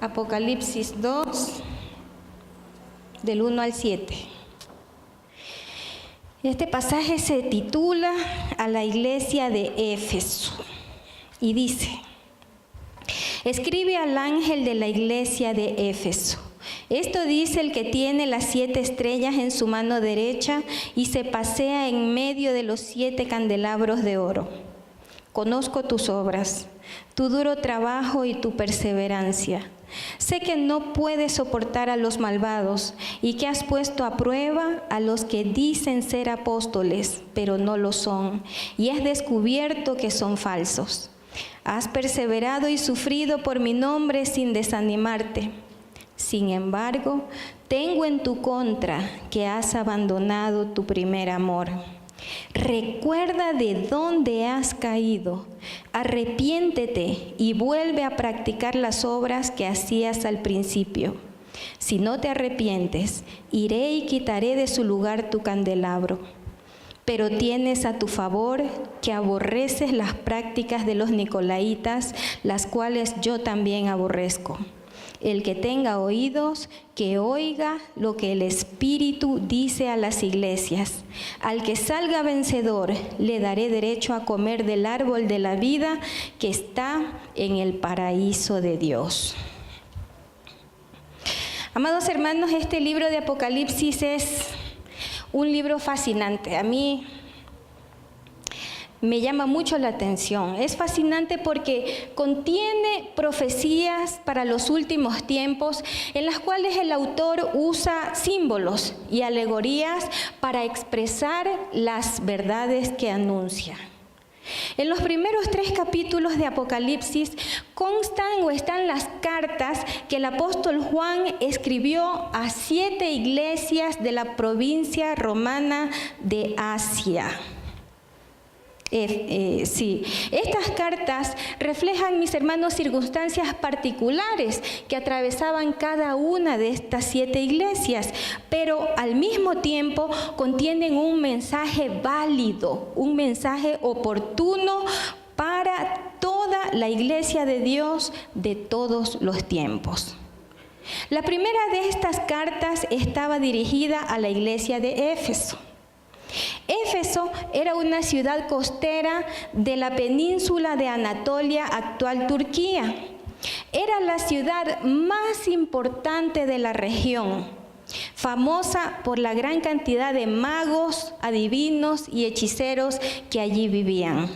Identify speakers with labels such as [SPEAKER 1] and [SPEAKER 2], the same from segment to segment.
[SPEAKER 1] Apocalipsis 2, del 1 al 7. Este pasaje se titula A la iglesia de Éfeso y dice: escribe al ángel de la iglesia de Éfeso. Esto dice el que tiene las 7 estrellas en su mano derecha y se pasea en medio de los 7 candelabros de oro. Conozco tus obras, tu duro trabajo y tu perseverancia. Sé que no puedes soportar a los malvados y que has puesto a prueba a los que dicen ser apóstoles, pero no lo son, y has descubierto que son falsos. Has perseverado y sufrido por mi nombre sin desanimarte. Sin embargo, tengo en tu contra que has abandonado tu primer amor. Recuerda de dónde has caído, arrepiéntete y vuelve a practicar las obras que hacías al principio. Si no te arrepientes, iré y quitaré de su lugar tu candelabro. Pero tienes a tu favor que aborreces las prácticas de los nicolaítas, las cuales yo también aborrezco. El que tenga oídos, que oiga lo que el Espíritu dice a las iglesias. Al que salga vencedor, le daré derecho a comer del árbol de la vida que está en el paraíso de Dios. Amados hermanos, este libro de Apocalipsis es un libro fascinante. A mí me llama mucho la atención. Es fascinante porque contiene profecías para los últimos tiempos en las cuales el autor usa símbolos y alegorías para expresar las verdades que anuncia. En los primeros 3 capítulos de Apocalipsis constan o están las cartas que el apóstol Juan escribió a 7 iglesias de la provincia romana de Asia. Estas cartas reflejan, mis hermanos, circunstancias particulares que atravesaban cada una de estas 7 iglesias, pero al mismo tiempo contienen un mensaje válido, un mensaje oportuno para toda la iglesia de Dios de todos los tiempos. La primera de estas cartas estaba dirigida a la iglesia de Éfeso. Éfeso era una ciudad costera de la península de Anatolia, actual Turquía. Era la ciudad más importante de la región, famosa por la gran cantidad de magos, adivinos y hechiceros que allí vivían.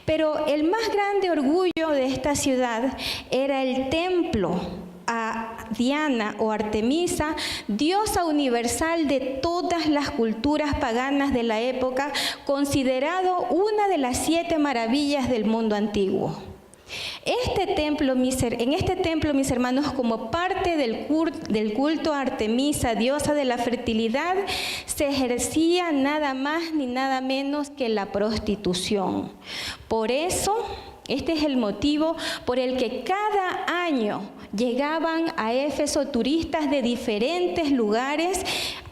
[SPEAKER 1] Pero el más grande orgullo de esta ciudad era el templo a Diana o Artemisa, diosa universal de todas las culturas paganas de la época, considerado una de las 7 maravillas del mundo antiguo. En este templo, mis hermanos, como parte del culto a Artemisa, diosa de la fertilidad, se ejercía nada más ni nada menos que la prostitución. Por eso, este es el motivo por el que cada año llegaban a Éfeso turistas de diferentes lugares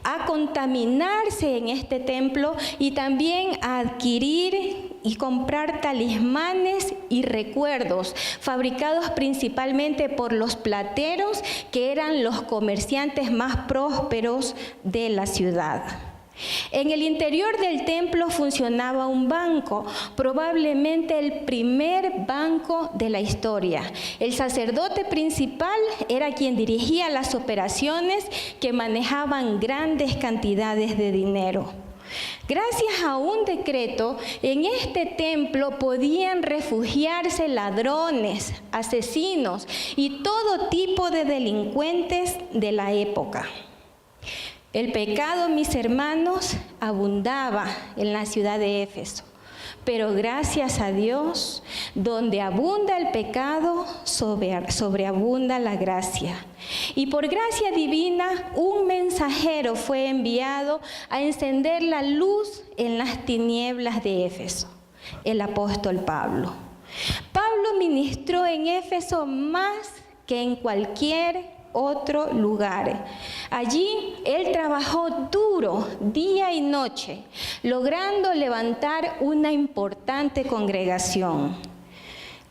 [SPEAKER 1] a contaminarse en este templo y también a adquirir y comprar talismanes y recuerdos fabricados principalmente por los plateros, que eran los comerciantes más prósperos de la ciudad. En el interior del templo funcionaba un banco, probablemente el primer banco de la historia. El sacerdote principal era quien dirigía las operaciones que manejaban grandes cantidades de dinero. Gracias a un decreto, en este templo podían refugiarse ladrones, asesinos y todo tipo de delincuentes de la época. El pecado, mis hermanos, abundaba en la ciudad de Éfeso, pero gracias a Dios, donde abunda el pecado, sobreabunda la gracia. Y por gracia divina, un mensajero fue enviado a encender la luz en las tinieblas de Éfeso, el apóstol Pablo. Pablo ministró en Éfeso más que en cualquier otro lugar. Allí él trabajó duro, día y noche, logrando levantar una importante congregación.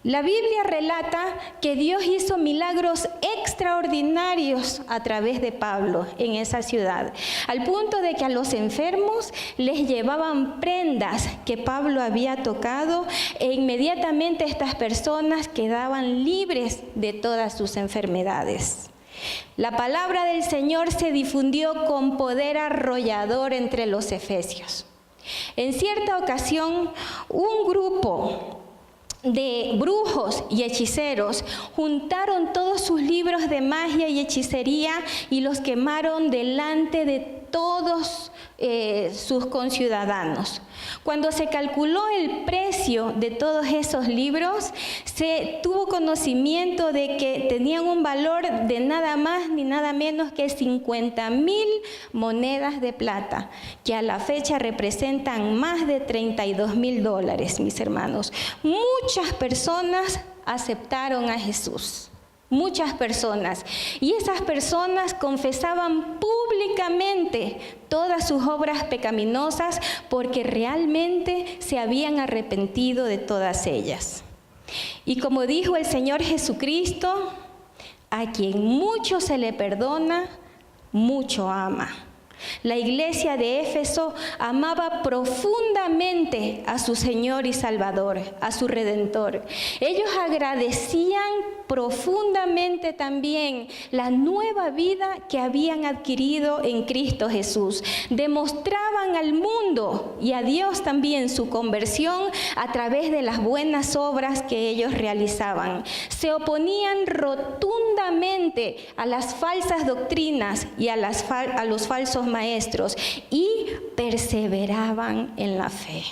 [SPEAKER 1] La Biblia relata que Dios hizo milagros extraordinarios a través de Pablo en esa ciudad, al punto de que a los enfermos les llevaban prendas que Pablo había tocado e inmediatamente estas personas quedaban libres de todas sus enfermedades. La palabra del Señor se difundió con poder arrollador entre los efesios. En cierta ocasión, un grupo de brujos y hechiceros juntaron todos sus libros de magia y hechicería y los quemaron delante de todos sus conciudadanos. Cuando se calculó el precio de todos esos libros, se tuvo conocimiento de que tenían un valor de nada más ni nada menos que 50,000 monedas de plata, que a la fecha representan más de $32,000, mis hermanos. Muchas personas aceptaron a Jesús. Muchas personas. Y esas personas confesaban públicamente todas sus obras pecaminosas porque realmente se habían arrepentido de todas ellas. Y como dijo el Señor Jesucristo, a quien mucho se le perdona, mucho ama. La iglesia de Éfeso amaba profundamente a su Señor y Salvador, a su Redentor. Ellos agradecían profundamente también la nueva vida que habían adquirido en Cristo Jesús. Demostraban al mundo y a Dios también su conversión a través de las buenas obras que ellos realizaban. Se oponían rotundamente a las falsas doctrinas y a los falsos maestros y perseveraban en la fe.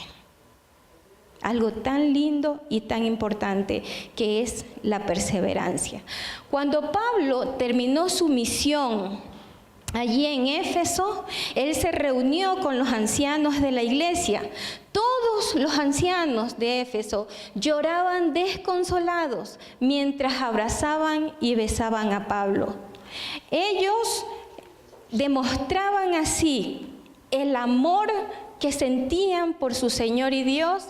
[SPEAKER 1] Algo tan lindo y tan importante que es la perseverancia. Cuando Pablo terminó su misión allí en Éfeso, él se reunió con los ancianos de la iglesia. Todos los ancianos de Éfeso lloraban desconsolados mientras abrazaban y besaban a Pablo. Ellos demostraban así el amor que sentían por su Señor y Dios,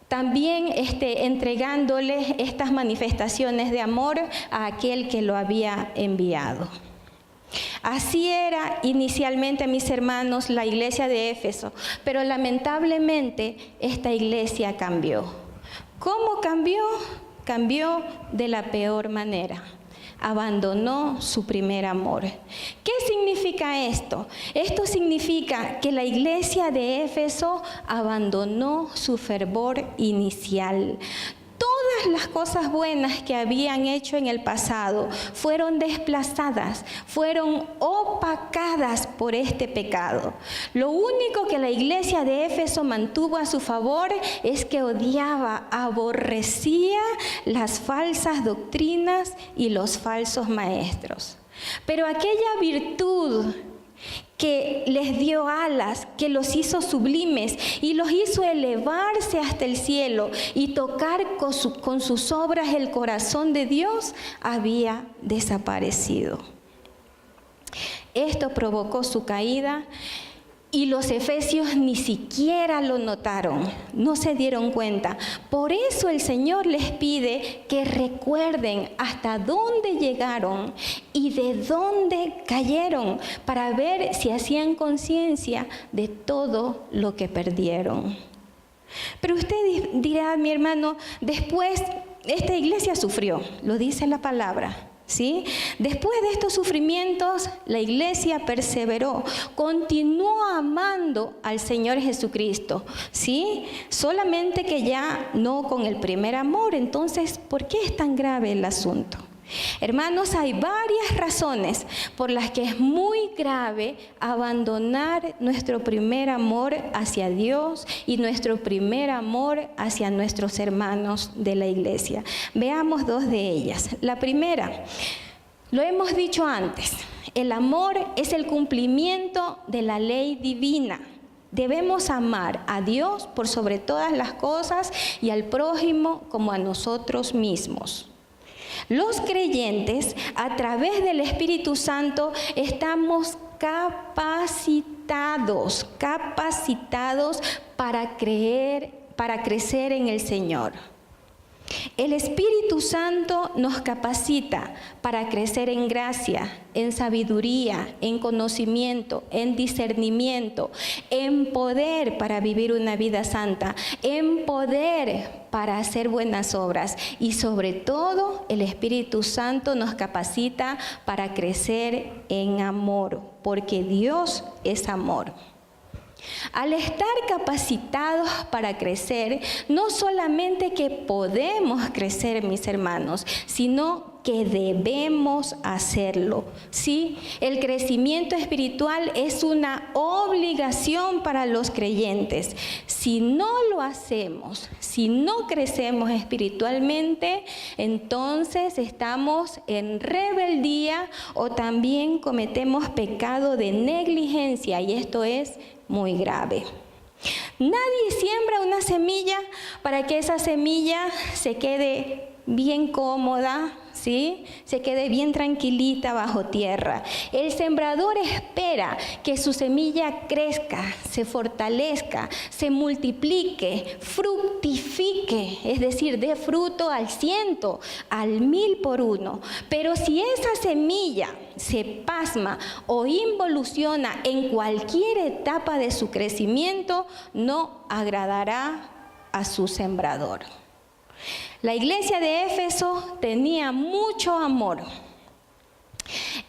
[SPEAKER 1] también entregándoles estas manifestaciones de amor a aquel que lo había enviado. Así era inicialmente, mis hermanos, la iglesia de Éfeso, pero lamentablemente esta iglesia cambió. ¿Cómo cambió? Cambió de la peor manera. Abandonó su primer amor. ¿Qué significa esto? Esto significa que la iglesia de Éfeso abandonó su fervor inicial. Todas las cosas buenas que habían hecho en el pasado fueron desplazadas, fueron opacadas por este pecado. Lo único que la iglesia de Éfeso mantuvo a su favor es que odiaba, aborrecía las falsas doctrinas y los falsos maestros. Pero aquella virtud que les dio alas, que los hizo sublimes y los hizo elevarse hasta el cielo y tocar con sus obras el corazón de Dios, había desaparecido. Esto provocó su caída y los efesios ni siquiera lo notaron, no se dieron cuenta. Por eso el Señor les pide que recuerden hasta dónde llegaron y de dónde cayeron, para ver si hacían conciencia de todo lo que perdieron. Pero usted dirá, mi hermano, después esta iglesia sufrió, lo dice la palabra. ¿Sí? Después de estos sufrimientos, la iglesia perseveró, continuó amando al Señor Jesucristo, ¿sí? Solamente que ya no con el primer amor. Entonces, ¿por qué es tan grave el asunto? Hermanos, hay varias razones por las que es muy grave abandonar nuestro primer amor hacia Dios y nuestro primer amor hacia nuestros hermanos de la iglesia. Veamos dos de ellas. La primera, lo hemos dicho antes, el amor es el cumplimiento de la ley divina. Debemos amar a Dios por sobre todas las cosas y al prójimo como a nosotros mismos. Los creyentes, a través del Espíritu Santo, estamos capacitados para crecer en el Señor. El Espíritu Santo nos capacita para crecer en gracia, en sabiduría, en conocimiento, en discernimiento, en poder para vivir una vida santa, en poder para hacer buenas obras y sobre todo el Espíritu Santo nos capacita para crecer en amor, porque Dios es amor. Al estar capacitados para crecer, no solamente que podemos crecer, mis hermanos, sino que debemos hacerlo, ¿sí? El crecimiento espiritual es una obligación para los creyentes. Si no lo hacemos, si no crecemos espiritualmente, entonces estamos en rebeldía o también cometemos pecado de negligencia y esto es muy grave. Nadie siembra una semilla para que esa semilla se quede bien cómoda, ¿sí? Se quede bien tranquilita bajo tierra. El sembrador espera que su semilla crezca, se fortalezca, se multiplique, fructifique, es decir, dé fruto al 100, al 1000 por uno. Pero si esa semilla se pasma o involuciona en cualquier etapa de su crecimiento, no agradará a su sembrador. La iglesia de Éfeso tenía mucho amor.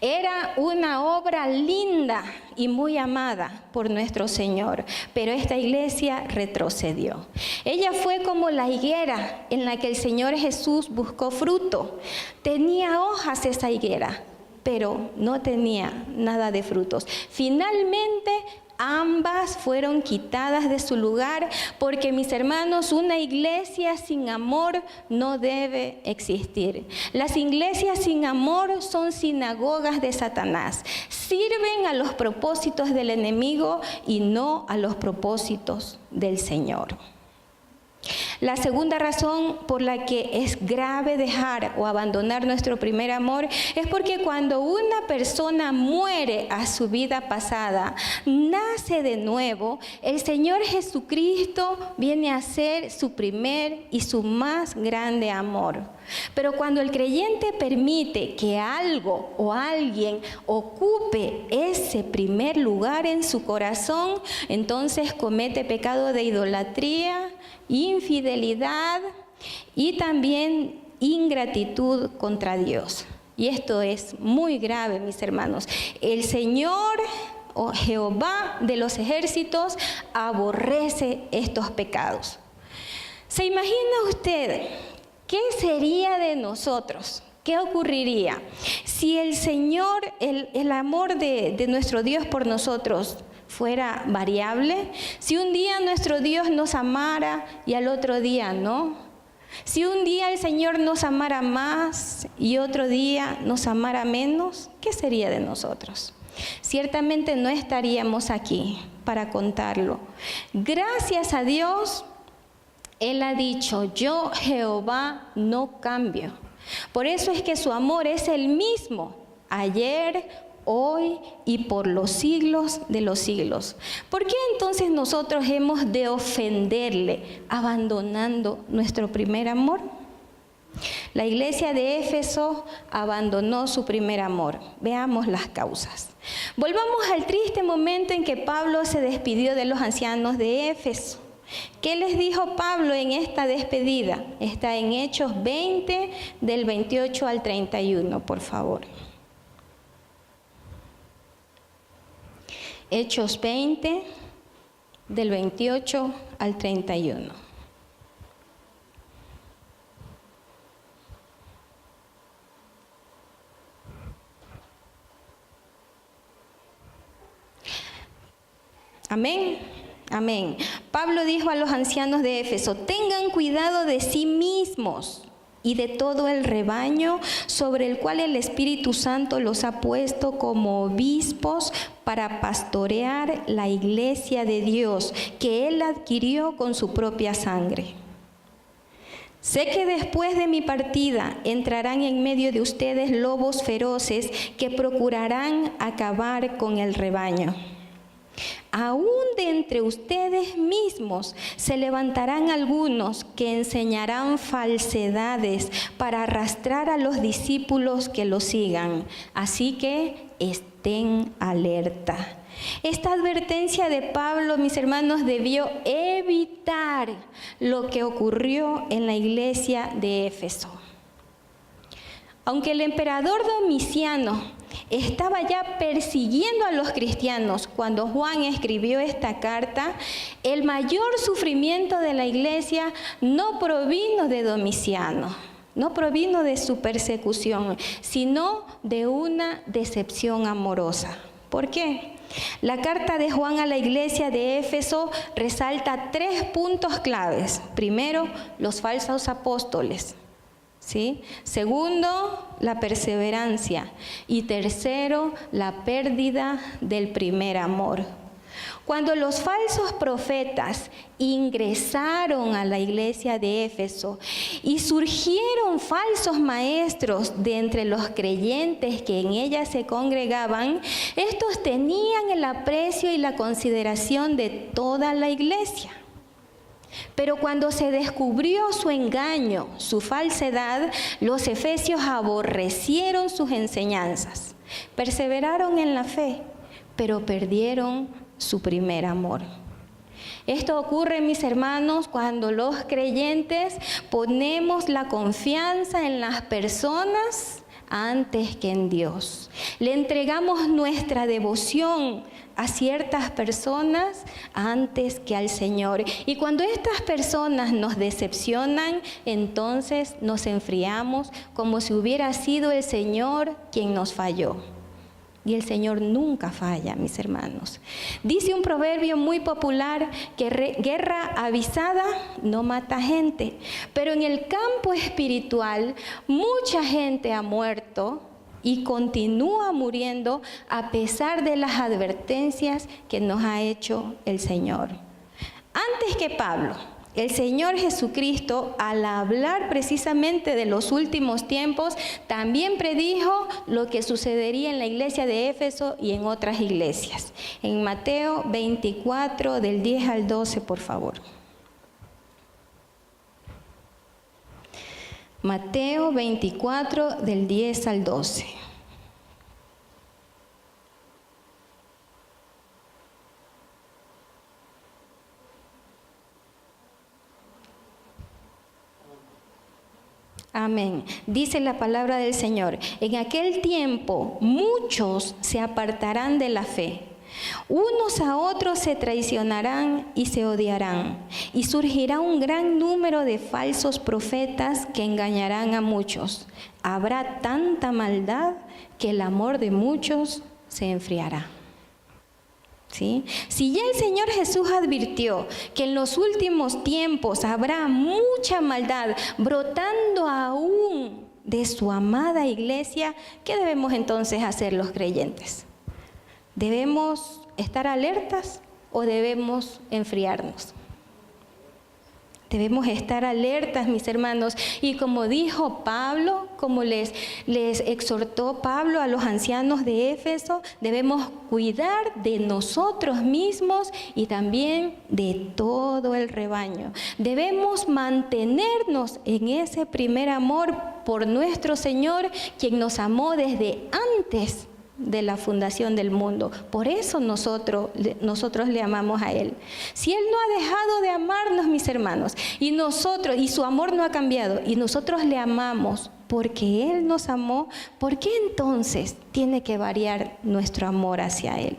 [SPEAKER 1] Era una obra linda y muy amada por nuestro Señor, pero esta iglesia retrocedió. Ella fue como la higuera en la que el Señor Jesús buscó fruto. Tenía hojas esa higuera, pero no tenía nada de frutos. Finalmente, ambas fueron quitadas de su lugar porque, mis hermanos, una iglesia sin amor no debe existir. Las iglesias sin amor son sinagogas de Satanás. Sirven a los propósitos del enemigo y no a los propósitos del Señor. La segunda razón por la que es grave dejar o abandonar nuestro primer amor es porque cuando una persona muere a su vida pasada, nace de nuevo, el Señor Jesucristo viene a ser su primer y su más grande amor. Pero cuando el creyente permite que algo o alguien ocupe ese primer lugar en su corazón, entonces comete pecado de idolatría, infidelidad y también ingratitud contra Dios. Y esto es muy grave, mis hermanos. El Señor o Jehová de los ejércitos aborrece estos pecados. ¿Se imagina usted qué sería de nosotros? ¿Qué ocurriría si el Señor, el amor de nuestro Dios por nosotros fuera variable? Si un día nuestro Dios nos amara y al otro día no. Si un día el Señor nos amara más y otro día nos amara menos, ¿qué sería de nosotros? Ciertamente no estaríamos aquí para contarlo. Gracias a Dios, Él ha dicho, yo Jehová no cambio. Por eso es que su amor es el mismo, ayer, hoy y por los siglos de los siglos. ¿Por qué entonces nosotros hemos de ofenderle abandonando nuestro primer amor? La iglesia de Éfeso abandonó su primer amor. Veamos las causas. Volvamos al triste momento en que Pablo se despidió de los ancianos de Éfeso. ¿Qué les dijo Pablo en esta despedida? Está en Hechos 20, del 28 al 31, por favor. Hechos 20, del 28 al 31. Amén. Amén. Pablo dijo a los ancianos de Éfeso, tengan cuidado de sí mismos y de todo el rebaño sobre el cual el Espíritu Santo los ha puesto como obispos para pastorear la iglesia de Dios que Él adquirió con su propia sangre. Sé que después de mi partida entrarán en medio de ustedes lobos feroces que procurarán acabar con el rebaño. Aún de entre ustedes mismos se levantarán algunos que enseñarán falsedades para arrastrar a los discípulos que los sigan. Así que estén alerta. Esta advertencia de Pablo, mis hermanos, debió evitar lo que ocurrió en la iglesia de Éfeso. Aunque el emperador Domiciano estaba ya persiguiendo a los cristianos cuando Juan escribió esta carta, el mayor sufrimiento de la iglesia no provino de Domiciano, no provino de su persecución, sino de una decepción amorosa. ¿Por qué? La carta de Juan a la iglesia de Éfeso resalta 3 puntos claves. Primero, los falsos apóstoles. ¿Sí? Segundo, la perseverancia. Y tercero, la pérdida del primer amor. Cuando los falsos profetas ingresaron a la iglesia de Éfeso y surgieron falsos maestros de entre los creyentes que en ella se congregaban, estos tenían el aprecio y la consideración de toda la iglesia. Pero cuando se descubrió su engaño, su falsedad, los efesios aborrecieron sus enseñanzas. Perseveraron en la fe, pero perdieron su primer amor. Esto ocurre, mis hermanos, cuando los creyentes ponemos la confianza en las personas antes que en Dios. Le entregamos nuestra devoción a ciertas personas antes que al Señor. Y cuando estas personas nos decepcionan, entonces nos enfriamos como si hubiera sido el Señor quien nos falló. Y el Señor nunca falla, mis hermanos. Dice un proverbio muy popular que guerra avisada no mata gente. Pero en el campo espiritual, mucha gente ha muerto y continúa muriendo a pesar de las advertencias que nos ha hecho el Señor. Antes que Pablo, el Señor Jesucristo, al hablar precisamente de los últimos tiempos, también predijo lo que sucedería en la iglesia de Éfeso y en otras iglesias. En Mateo 24, del 10 al 12, por favor. Mateo 24, del 10 al 12. Amén. Dice la palabra del Señor: en aquel tiempo muchos se apartarán de la fe. Unos a otros se traicionarán y se odiarán, y surgirá un gran número de falsos profetas que engañarán a muchos. Habrá tanta maldad que el amor de muchos se enfriará. ¿Sí? Si ya el Señor Jesús advirtió que en los últimos tiempos habrá mucha maldad brotando aún de su amada iglesia, ¿qué debemos entonces hacer los creyentes? ¿Debemos estar alertas o debemos enfriarnos? Debemos estar alertas, mis hermanos, y como dijo Pablo, como les exhortó Pablo a los ancianos de Éfeso, debemos cuidar de nosotros mismos y también de todo el rebaño. Debemos mantenernos en ese primer amor por nuestro Señor, quien nos amó desde antes de la fundación del mundo. Por eso nosotros le amamos a Él. Si Él no ha dejado de amarnos, mis hermanos, y su amor no ha cambiado, y nosotros le amamos porque Él nos amó, ¿por qué entonces tiene que variar nuestro amor hacia Él?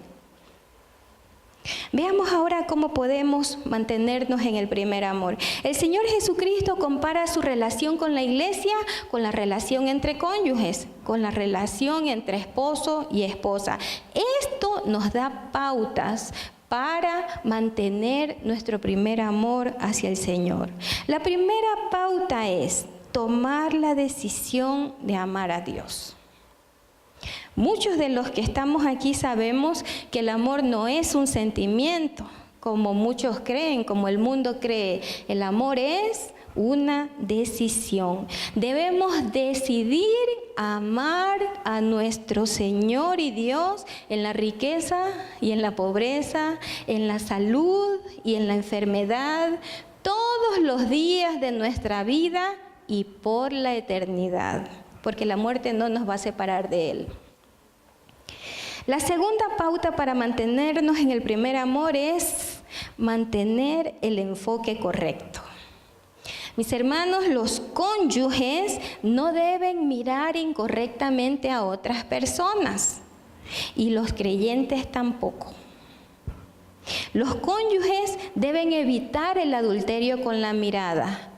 [SPEAKER 1] Veamos ahora cómo podemos mantenernos en el primer amor. El Señor Jesucristo compara su relación con la iglesia con la relación entre cónyuges, con la relación entre esposo y esposa. Esto nos da pautas para mantener nuestro primer amor hacia el Señor. La primera pauta es tomar la decisión de amar a Dios. Muchos de los que estamos aquí sabemos que el amor no es un sentimiento, como muchos creen, como el mundo cree. El amor es una decisión. Debemos decidir amar a nuestro Señor y Dios en la riqueza y en la pobreza, en la salud y en la enfermedad, todos los días de nuestra vida y por la eternidad, porque la muerte no nos va a separar de Él. La segunda pauta para mantenernos en el primer amor es mantener el enfoque correcto. Mis hermanos, los cónyuges no deben mirar incorrectamente a otras personas y los creyentes tampoco. Los cónyuges deben evitar el adulterio con la mirada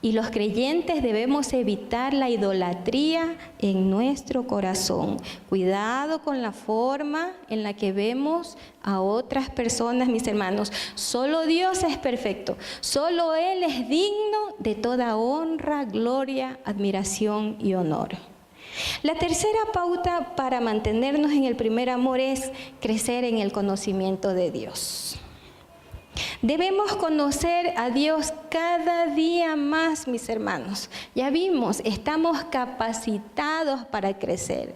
[SPEAKER 1] y los creyentes debemos evitar la idolatría en nuestro corazón. Cuidado con la forma en la que vemos a otras personas, mis hermanos. Solo Dios es perfecto. Solo Él es digno de toda honra, gloria, admiración y honor. La tercera pauta para mantenernos en el primer amor es crecer en el conocimiento de Dios. Debemos conocer a Dios cada día más, mis hermanos. Ya vimos, estamos capacitados para crecer.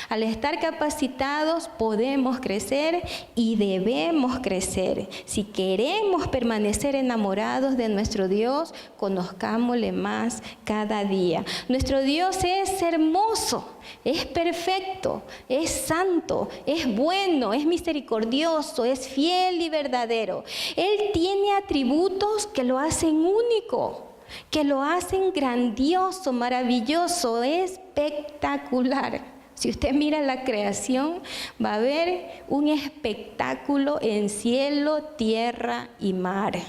[SPEAKER 1] Al estar capacitados podemos crecer y debemos crecer. Si queremos permanecer enamorados de nuestro Dios, conozcámosle más cada día. Nuestro Dios es hermoso, es perfecto, es santo, es bueno, es misericordioso, es fiel y verdadero. Él tiene atributos que lo hacen único, que lo hacen grandioso, maravilloso, espectacular. Si usted mira la creación, va a ver un espectáculo en cielo, tierra y mar.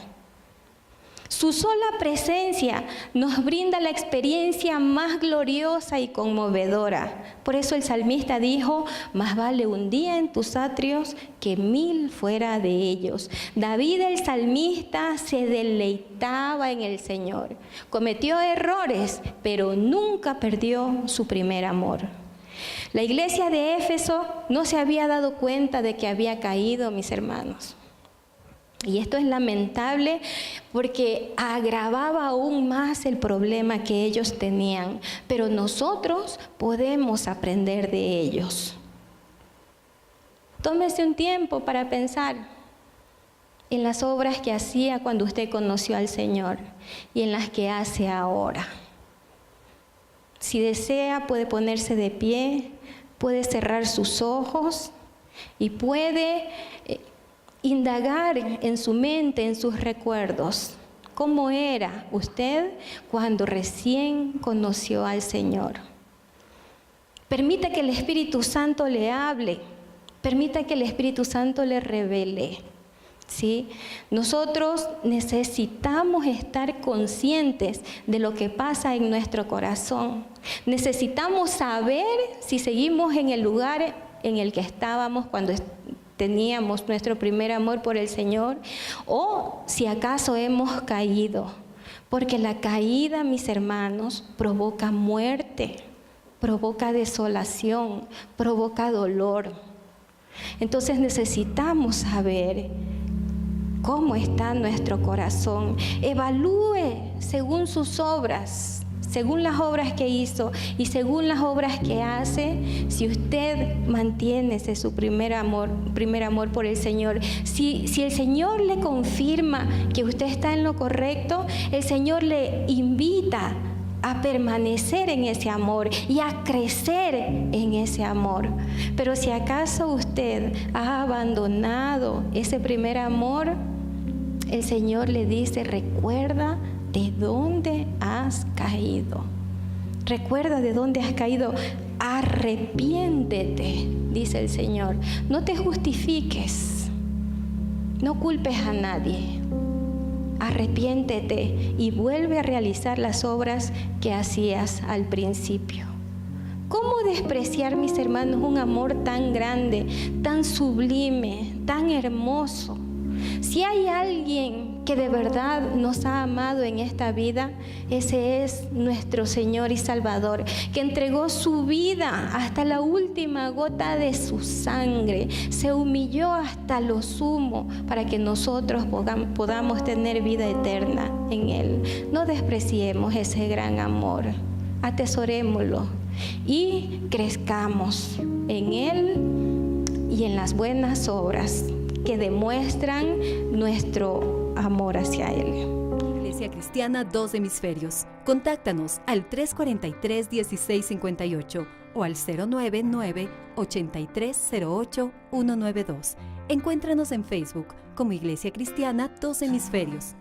[SPEAKER 1] Su sola presencia nos brinda la experiencia más gloriosa y conmovedora. Por eso el salmista dijo, más vale un día en tus atrios que 1000 fuera de ellos. David el salmista se deleitaba en el Señor. Cometió errores, pero nunca perdió su primer amor. La iglesia de Éfeso no se había dado cuenta de que había caído, mis hermanos. Y esto es lamentable porque agravaba aún más el problema que ellos tenían. Pero nosotros podemos aprender de ellos. Tómese un tiempo para pensar en las obras que hacía cuando usted conoció al Señor y en las que hace ahora. Si desea, puede ponerse de pie, puede cerrar sus ojos y puede indagar en su mente, en sus recuerdos, cómo era usted cuando recién conoció al Señor. Permita que el Espíritu Santo le hable, permita que el Espíritu Santo le revele. ¿Sí? Nosotros necesitamos estar conscientes de lo que pasa en nuestro corazón. Necesitamos saber si seguimos en el lugar en el que estábamos cuando teníamos nuestro primer amor por el Señor o si acaso hemos caído. Porque la caída, mis hermanos, provoca muerte, provoca desolación, provoca dolor. Entonces necesitamos saber cómo está nuestro corazón. Evalúe según sus obras, según las obras que hizo y según las obras que hace, si usted mantiene ese su primer amor por el Señor. Si el Señor le confirma que usted está en lo correcto, el Señor le invita a permanecer en ese amor y a crecer en ese amor. Pero si acaso usted ha abandonado ese primer amor, el Señor le dice, recuerda de dónde has caído. Recuerda de dónde has caído. Arrepiéntete, dice el Señor. No te justifiques. No culpes a nadie. Arrepiéntete y vuelve a realizar las obras que hacías al principio. ¿Cómo despreciar, mis hermanos, un amor tan grande, tan sublime, tan hermoso? Si Si hay alguien que de verdad nos ha amado en esta vida, ese es nuestro Señor y Salvador, que entregó su vida hasta la última gota de su sangre, se humilló hasta lo sumo para que nosotros podamos tener vida eterna en Él. No despreciemos ese gran amor, atesorémoslo y crezcamos en Él y en las buenas obras que demuestran nuestro amor hacia Él.
[SPEAKER 2] Iglesia Cristiana Dos Hemisferios. Contáctanos al 343-1658 o al 099-8308-192. Encuéntranos en Facebook como Iglesia Cristiana Dos Hemisferios.